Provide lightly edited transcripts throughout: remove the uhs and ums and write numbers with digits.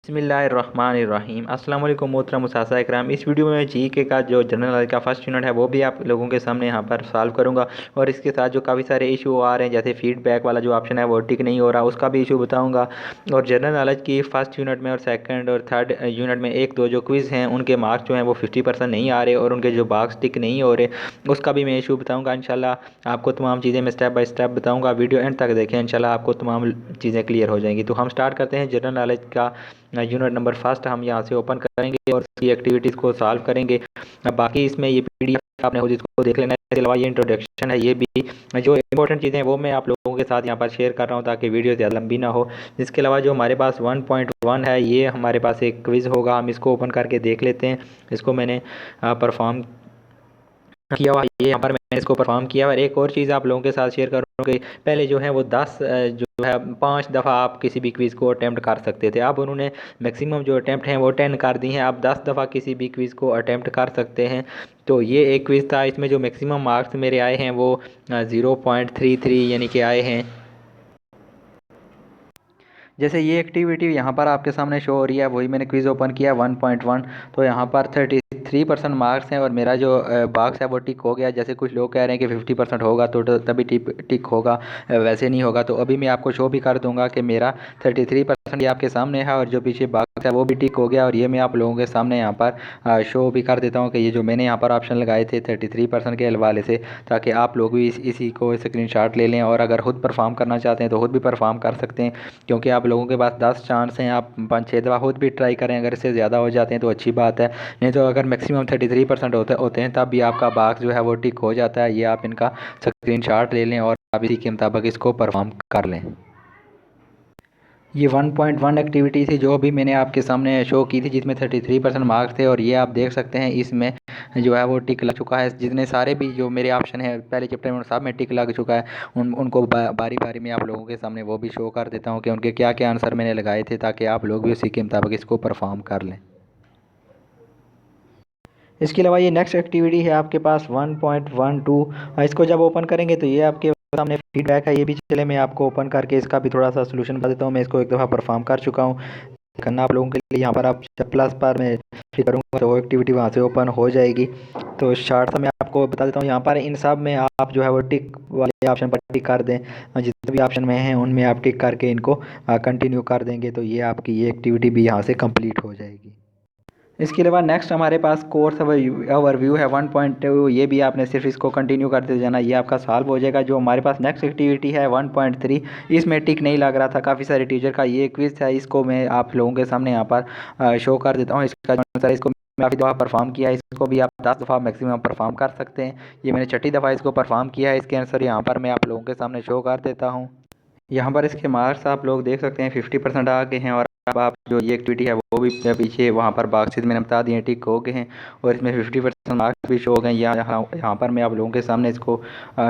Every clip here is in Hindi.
बिस्मिल्लाहिर्रहमानिर्रहीम। अस्सलाम वालेकुम मोहतरम मुसासा इकराम। इस वीडियो में जीके का जो जनरल नॉलेज का फर्स्ट यूनिट है वो भी आप लोगों के सामने यहाँ पर सॉल्व करूँगा और इसके साथ जो काफ़ी सारे इशू आ रहे हैं जैसे फीडबैक वाला जो ऑप्शन है वो टिक नहीं हो रहा उसका भी इशू बताऊँगा। और जनरल नॉलेज की फर्स्ट यूनिट में और सेकेंड और थर्ड यूनिट में एक दो जो क्विज़ हैं उनके मार्क्स जो हैं वो 50% नहीं आ रहे और उनके जो बॉक्स टिक नहीं हो रहे उसका भी मैं इशू बताऊँगा। इंशाल्लाह आपको तमाम चीज़ें मैं स्टेप बाय स्टेप बताऊँगा। वीडियो एंड तक देखें, इंशाल्लाह आपको तमाम चीज़ें क्लियर हो जाएंगी। तो हम स्टार्ट करते हैं जनरल नॉलेज का यूनिट नंबर फर्स्ट हम यहाँ से ओपन करेंगे और इसकी एक्टिविटीज़ को सॉल्व करेंगे। बाकी इसमें ये पीडीएफ आपने खुद इसको देख लेना है। इसके अलावा ये इंट्रोडक्शन है, ये भी जो इंपॉर्टेंट चीज़ें हैं वो मैं आप लोगों के साथ यहाँ पर शेयर कर रहा हूँ ताकि वीडियो ज़्यादा लंबी ना हो। इसके अलावा जो हमारे पास 1.1 है ये हमारे पास एक क्विज़ होगा, हम इसको ओपन करके देख लेते हैं। इसको मैंने परफॉर्म किया हुआ, ये यहाँ पर मैंने इसको परफॉर्म किया। और एक और चीज़ आप लोगों के साथ शेयर करूँ कि पहले जो है वो 10 जो है 5 दफ़ा आप किसी भी क्विज़ को अटैम्प्ट कर सकते थे। अब उन्होंने मैक्सिमम जो अटैम्प्ट हैं वो 10 कर दी हैं। आप 10 दफ़ा किसी भी क्विज़ को अटैम्प्ट कर सकते हैं। तो ये एक क्विज़ था, इसमें जो मैक्सिमम मार्क्स मेरे आए हैं वो 0.33 यानी कि आए हैं। जैसे ये एक्टिविटी यहाँ पर आपके सामने शो हो रही है, वही मैंने क्विज़ ओपन किया 1.1, तो यहाँ पर 33% मार्क्स हैं और मेरा जो बॉक्स है वो टिक हो गया। जैसे कुछ लोग कह रहे हैं कि 50% होगा तो तभी टिक होगा, वैसे नहीं होगा। तो अभी मैं आपको शो भी कर दूंगा कि मेरा 33% ये आपके सामने है और जो पीछे बॉक्स है वो भी टिक हो गया। और ये मैं आप लोगों के सामने यहाँ पर शो भी कर देता हूँ कि ये जो मैंने यहाँ पर ऑप्शन लगाए थे 33% के हवाले से, ताकि आप लोग भी इसी को स्क्रीनशॉट ले लें और अगर खुद परफॉर्म करना चाहते हैं तो खुद भी परफॉर्म कर सकते हैं। क्योंकि आप लोगों के पास 10 चांस हैं, आप 5-6 दफ़ा खुद भी ट्राई करें, अगर इससे ज़्यादा हो जाते हैं तो अच्छी बात है। नहीं तो अगर मैक्सिमम 33% होते हैं तब भी आपका बॉक्स जो है वो टिक हो जाता है। ये आप इनका स्क्रीनशॉट ले लें और आप इसी के मुताबिक इसको परफॉर्म कर लें। ये 1.1 एक्टिविटी थी जो अभी मैंने आपके सामने शो की थी जिसमें 33% मार्क्स थे और ये आप देख सकते हैं इसमें जो है वो टिक लग चुका है। जितने सारे भी जो मेरे ऑप्शन है पहले चैप्टर में सब में टिक लग चुका है। उनको बारी बारी में आप लोगों के सामने वो भी शो कर देता हूँ कि उनके क्या क्या आंसर मैंने लगाए थे, ताकि आप लोग भी उसी के मुताबिक इसको परफॉर्म कर लें। इसके अलावा ये नेक्स्ट एक्टिविटी है आपके पास 1.12। इसको जब ओपन करेंगे तो ये आपके सामने फीडबैक है। ये भी चले मैं आपको ओपन करके इसका भी थोड़ा सा सोल्यूशन बता देता हूँ। मैं इसको एक दफ़ा परफॉर्म कर चुका हूँ। करना आप लोगों के लिए यहाँ पर आप जब प्लस पर मैं क्लिक करूँगा तो वो एक्टिविटी वहाँ से ओपन हो जाएगी। तो शार्ट सा मैं आपको बता देता हूँ, यहाँ पर इन सब में आप जो है वो टिक वाले ऑप्शन पर टिक कर दें। जितने भी ऑप्शन में हैं उनमें आप टिक करके इनको कंटिन्यू कर देंगे तो ये आपकी ये एक्टिविटी भी यहाँ से कंप्लीट हो जाएगी। इसके अलावा नेक्स्ट हमारे पास कोर्स ओवरव्यू है 1.2। ये भी आपने सिर्फ इसको कंटिन्यू करते जाना, ये आपका सॉल्व हो जाएगा। जो हमारे पास नेक्स्ट एक्टिविटी है 1.3, इसमें टिक नहीं लग रहा था काफ़ी सारे टीचर का। ये क्विज़ है, इसको मैं आप लोगों के सामने यहाँ पर शो कर देता हूँ। इसका जो आंसर है इसको मैं काफ़ी दफ़ा परफॉर्म किया है, इसको भी आप 10 दफ़ा मैक्सिमम परफॉर्म कर सकते हैं। ये मैंने छठी दफ़ा इसको परफॉर्म किया है। इसके आंसर यहाँ पर मैं आप लोगों के सामने शो कर देता हूँ। यहाँ पर इसके मार्क्स आप लोग देख सकते हैं 50% आ गए हैं। और अब आप जो ये एक्टिविटी है वो भी पीछे वहाँ पर बॉक्सेस मैंने बता दिए टिक हो गए हैं और इसमें 50% मार्क्स भी शो हो गए। यहाँ पर मैं आप लोगों के सामने इसको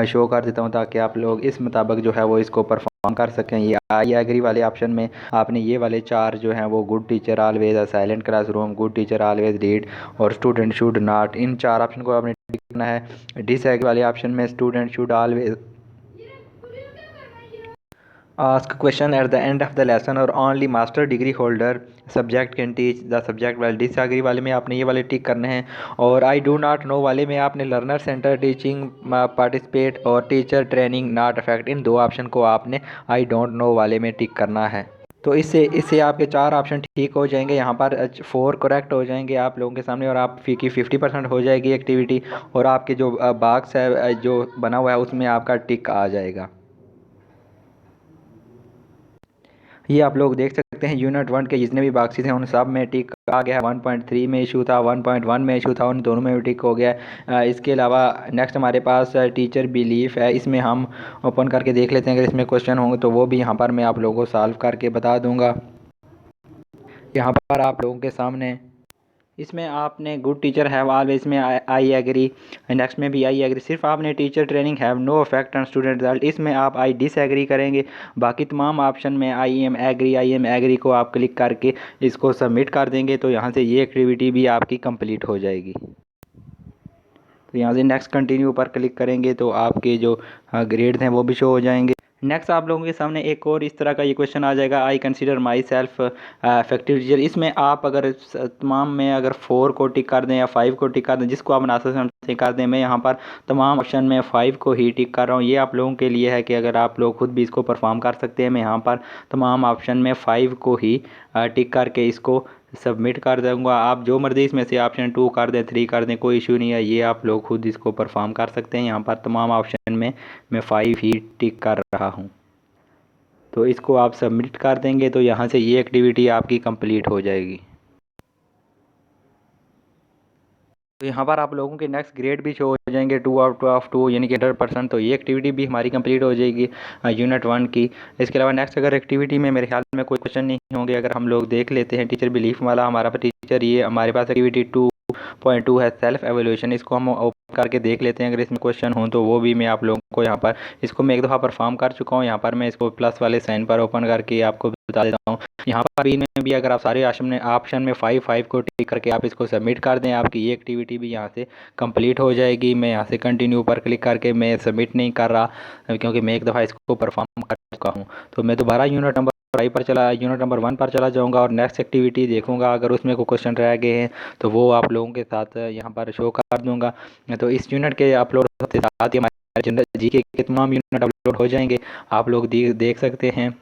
शो कर देता हूँ ताकि आप लोग इस मुताबिक जो है वो इसको परफॉर्म कर सकें। ये आई एग्री वाले ऑप्शन में आपने ये वाले 4 जो हैं वो good teacher always, silent classroom, good teacher always read और स्टूडेंट शुड नॉट, इन 4 ऑप्शन को आपने टिक करना है। डिसएग्री वाले ऑप्शन में student should always ask question at the end of the lesson और only master degree holder subject can teach the subject while disagree वाले में आपने ये वाले टिक करने हैं। और आई डू नॉट नो वाले में आपने लर्नर सेंटर टीचिंग पार्टिसिपेट और teacher training not affect, in 2 option को आपने आई डोंट नो वाले में टिक करना है। तो इससे आपके 4 ऑप्शन ठीक हो जाएंगे। यहाँ पर 4 करेक्ट हो जाएंगे आप लोगों के सामने और आप की 50% हो जाएगी एक्टिविटी और आपके जो बॉक्स है जो बना हुआ है उसमें आपका टिक आ जाएगा। ये आप लोग देख सकते हैं यूनिट 1 के जितने भी बॉक्सेस हैं उन सब में टिक आ गया है। 1.3 में इशू था, 1.1 में इशू था, उन दोनों में भी टिक हो गया है। इसके अलावा नेक्स्ट हमारे पास टीचर बिलीफ है। इसमें हम ओपन करके देख लेते हैं, अगर इसमें क्वेश्चन होंगे तो वो भी यहाँ पर मैं आप लोगों को सॉल्व करके बता दूँगा। यहाँ पर आप लोगों के सामने इसमें आपने गुड टीचर हैव ऑलवेज में आई एग्री, नेक्स्ट में भी आई एग्री। सिर्फ आपने teacher training have no effect on student result, इसमें आप आई डिसएग्री करेंगे। बाकी तमाम ऑप्शन में आई एम एग्री को आप क्लिक करके इसको सबमिट कर देंगे तो यहाँ से ये एक्टिविटी भी आपकी कंप्लीट हो जाएगी। तो यहाँ से नेक्स्ट कंटिन्यू पर क्लिक करेंगे तो आपके जो ग्रेड्स हैं वो भी शो हो जाएंगे। नेक्स्ट आप लोगों के सामने एक और इस तरह का ये क्वेश्चन आ जाएगा, I consider my self effective teacher. इसमें आप अगर तमाम में अगर 4 को टिक कर दें या 5 को टिक कर दें, जिसको आप मुनासिब से कर दें, मैं यहाँ पर तमाम ऑप्शन में 5 को ही टिक कर रहा हूँ। ये आप लोगों के लिए है कि अगर आप लोग खुद भी इसको परफॉर्म कर सकते हैं। मैं यहाँ पर तमाम ऑप्शन में 5 को ही टिक करके इसको सबमिट कर दूँगा। आप जो मर्ज़ी इसमें से ऑप्शन 2 कर दें, 3 कर दें, कोई इशू नहीं है। ये आप लोग खुद इसको परफॉर्म कर सकते हैं। यहाँ पर तमाम ऑप्शन में मैं 5 ही टिक कर रहा हूँ। तो इसको आप सबमिट कर देंगे तो यहाँ से ये एक्टिविटी आपकी कंप्लीट हो जाएगी। तो यहाँ पर आप लोगों के नेक्स्ट ग्रेड भी शो हो जाएंगे 2 आउट ऑफ 2 यानी कि 100%। तो ये एक्टिविटी भी हमारी कंप्लीट हो जाएगी यूनिट 1 की। इसके अलावा नेक्स्ट अगर एक्टिविटी में मेरे ख्याल में कोई क्वेश्चन नहीं होंगे। अगर हम लोग देख लेते हैं टीचर बिलीफ वाला हमारा टीचर, ये हमारे पास एक्टिविटी 2.2 है सेल्फ एवेल्यूशन। इसको हम ओपन करके देख लेते हैं। अगर इसमें क्वेश्चन हो तो वो भी मैं आप लोगों को यहाँ पर इसको मैं एक दफ़ा परफॉर्म कर चुका हूँ। यहाँ पर मैं इसको प्लस वाले साइन पर ओपन करके आपको बता देता हूँ। यहाँ पर इनमें भी अगर आप सारे ऑप्शन में 5 को टिक करके आप इसको सबमिट कर दें, आपकी ये एक्टिविटी भी यहाँ से कंप्लीट हो जाएगी। मैं यहाँ से कंटिन्यू पर क्लिक करके मैं सबमिट नहीं कर रहा क्योंकि मैं एक दफ़ा इसको परफॉर्म कर चुका हूँ। तो मैं दोबारा यूनिट नंबर 1 पर चला जाऊंगा और नेक्स्ट एक्टिविटी देखूंगा। अगर उसमें कोई क्वेश्चन रह गए हैं तो वो आप लोगों के साथ यहाँ पर शो कर दूंगा। तो इस यूनिट के अपलोड होते साथ ही हमारे जनरल जीके के तमाम यूनिट अपलोड हो जाएंगे। आप लोग देख सकते हैं।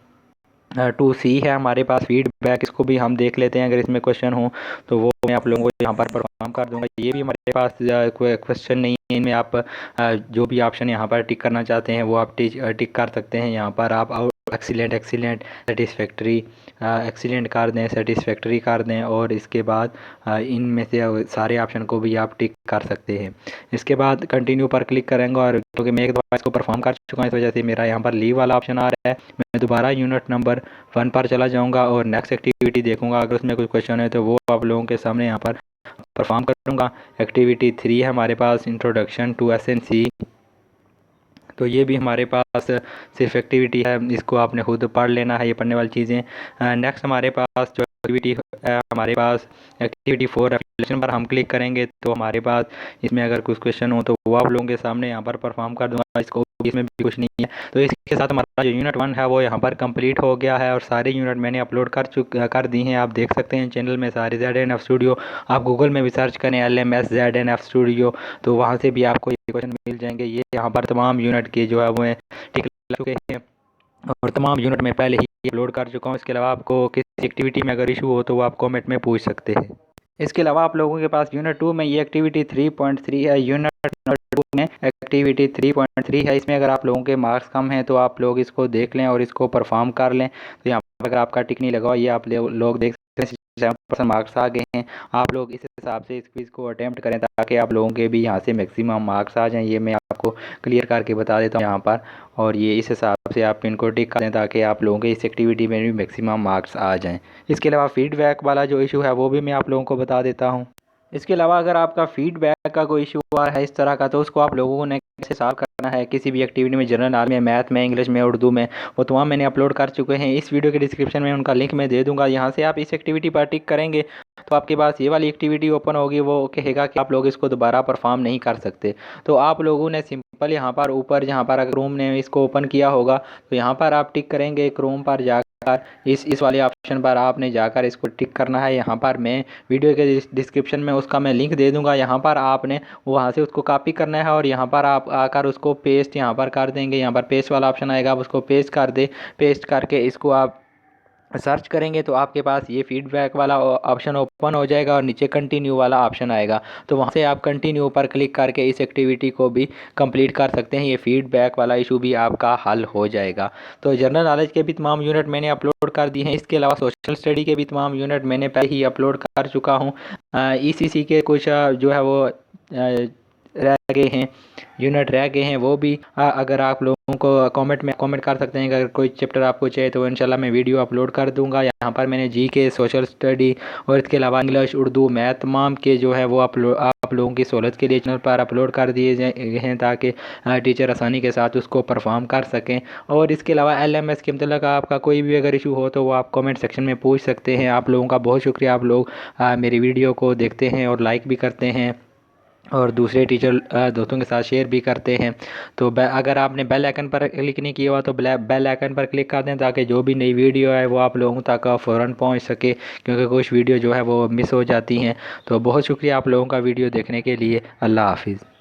2C है हमारे पास फीडबैक, इसको भी हम देख लेते हैं। अगर इसमें क्वेश्चन हो तो वो मैं आप लोगों को यहाँ पर परफॉर्म कर दूंगा। ये भी हमारे पास कोई क्वेश्चन नहीं है। इनमें आप जो भी ऑप्शन यहाँ पर टिक करना चाहते हैं वो आप टिक कर सकते हैं। यहाँ पर आप एक्सीलेंट सेटिस्फैक्ट्री एक्सीलेंट कर दें, सेटिस्फैक्ट्री कर दें और इसके बाद इनमें से सारे ऑप्शन को भी आप टिक कर सकते हैं। इसके बाद कंटिन्यू पर क्लिक करेंगे और क्योंकि मैं एक दफ़ा इसको परफॉर्म कर चुका हूँ इस वजह से मेरा यहाँ पर लीव वाला ऑप्शन आ रहा है। मैं दोबारा यूनिट नंबर 1 पर चला जाऊँगा और नेक्स्ट एक्टिविटी देखूँगा। अगर उसमें कोई क्वेश्चन है तो वो आप लोगों के सामने यहाँ पर परफॉर्म करूँगा। एक्टिविटी 3 है हमारे पास इंट्रोडक्शन टू SNC। तो ये भी हमारे पास सिर्फ एक्टिविटी है, इसको आपने खुद पढ़ लेना है, ये पढ़ने वाली चीज़ें। नेक्स्ट हमारे पास जो एक्टिविटी है हमारे पास एक्टिविटी 4 रिफ्लेक्शन पर हम क्लिक करेंगे तो हमारे पास इसमें अगर कुछ क्वेश्चन हो तो वो आप लोगों के सामने यहाँ पर परफॉर्म कर दूंगा। इसको इसमें भी कुछ नहीं है। तो इसके साथ हमारा जो यूनिट 1 है वो यहाँ पर कंप्लीट हो गया है और सारे यूनिट मैंने अपलोड कर दी हैं। आप देख सकते हैं चैनल में सारे ZNF स्टूडियो। आप गूगल में भी सर्च करें LMS ZNF स्टूडियो तो वहाँ से भी आपको ये क्वेश्चन मिल जाएंगे। ये यहाँ पर तमाम यूनिट के जो है वो टिक लग चुके हैं और तमाम यूनिट में पहले ही अपलोड कर चुका हूँ। इसके अलावा आपको किसी एक्टिविटी में अगर इशू हो तो वो आप कमेंट में पूछ सकते हैं। इसके अलावा आप लोगों के पास यूनिट 2 में ये एक्टिविटी 3.3 है। यूनिट 2 में एक्टिविटी 3.3 है। इसमें अगर आप लोगों के मार्क्स कम हैं तो आप लोग इसको देख लें और इसको परफॉर्म कर लें। तो यहाँ पर अगर आपका टिक नहीं लगा ये आप लोग देख सकते हैं 7% मार्क्स आ गए हैं। आप लोग इस हिसाब से इस क्विज़ को अटेम्प्ट करें ताकि आप लोगों के भी यहाँ से मैक्सिमम मार्क्स आ जाएं। ये मैं आपको क्लियर करके बता देता हूँ यहाँ पर, और ये इस हिसाब से आप इनको टिक कर दें ताकि आप लोगों के इस एक्टिविटी में भी मैक्सिमम मार्क्स आ जाएं। इसके अलावा फीडबैक वाला जो इशू है वो भी मैं आप लोगों को बता देता हूँ। इसके अलावा अगर आपका फीडबैक का कोई इशू हुआ है इस तरह का तो उसको आप लोगों ने कैसे सॉल्व करना है किसी भी एक्टिविटी में, जनरल नॉलेज में, मैथ में, इंग्लिश में, उर्दू में, वो तमाम मैंने अपलोड कर चुके हैं। इस वीडियो के डिस्क्रिप्शन में उनका लिंक मैं दे दूंगा। यहाँ से आप इस एक्टिविटी पर टिक करेंगे तो आपके पास ये वाली एक्टिविटी ओपन होगी। वो कहेगा कि आप लोग इसको दोबारा परफॉर्म नहीं कर सकते। तो आप लोगों ने सिंपल यहाँ पर ऊपर जहाँ पर क्रोम ने इसको ओपन किया होगा तो यहाँ पर आप टिक करेंगे। क्रोम पर जाकर इस वाले ऑप्शन पर आपने जाकर इसको टिक करना है। यहाँ पर मैं वीडियो के डिस्क्रिप्शन में उसका मैं लिंक दे दूँगा। यहाँ पर आपने वहाँ से उसको कॉपी करना है और यहाँ पर आप आकर उसको पेस्ट यहाँ पर कर देंगे। यहाँ पर पेस्ट वाला ऑप्शन आएगा, आप उसको पेस्ट कर दे। पेस्ट करके इसको आप सर्च करेंगे तो आपके पास ये फीडबैक वाला ऑप्शन ओपन हो जाएगा और नीचे कंटिन्यू वाला ऑप्शन आएगा। तो वहाँ से आप कंटिन्यू पर क्लिक करके इस एक्टिविटी को भी कंप्लीट कर सकते हैं। ये फीडबैक वाला इशू भी आपका हल हो जाएगा। तो जनरल नॉलेज के भी तमाम यूनिट मैंने अपलोड कर दिए हैं। इसके अलावा सोशल स्टडी के भी तमाम यूनिट मैंने पहले ही अपलोड कर चुका हूँ। ECC के कुछ जो है वो रह गए हैं, यूनिट रह गए हैं, वो भी अगर आप लोगों को कमेंट कर सकते हैं। अगर कोई चैप्टर आपको चाहिए तो इंशाल्लाह मैं वीडियो अपलोड कर दूंगा। यहाँ पर मैंने GK, सोशल स्टडी और इसके अलावा इंग्लिश, उर्दू, मैथ तमाम के जो है वो आप लोगों की सहूलत के लिए चैनल पर अपलोड कर दिए गए हैं ताकि टीचर आसानी के साथ उसको परफॉर्म कर सकें। और इसके अलावा LMS के मतलब आपका कोई भी अगर इशू हो तो वो आप कमेंट सेक्शन में पूछ सकते हैं। आप लोगों का बहुत शुक्रिया, आप लोग मेरी वीडियो को देखते हैं और लाइक भी करते हैं। और दूसरे टीचर दोस्तों के साथ शेयर भी करते हैं। तो अगर आपने बेल आइकन पर क्लिक नहीं किया हुआ तो बेल आइकन पर क्लिक कर दें, ताकि जो भी नई वीडियो है वो आप लोगों तक फ़ौरन पहुंच सके, क्योंकि कुछ वीडियो जो है वो मिस हो जाती हैं। तो बहुत शुक्रिया आप लोगों का वीडियो देखने के लिए। अल्लाह हाफिज़।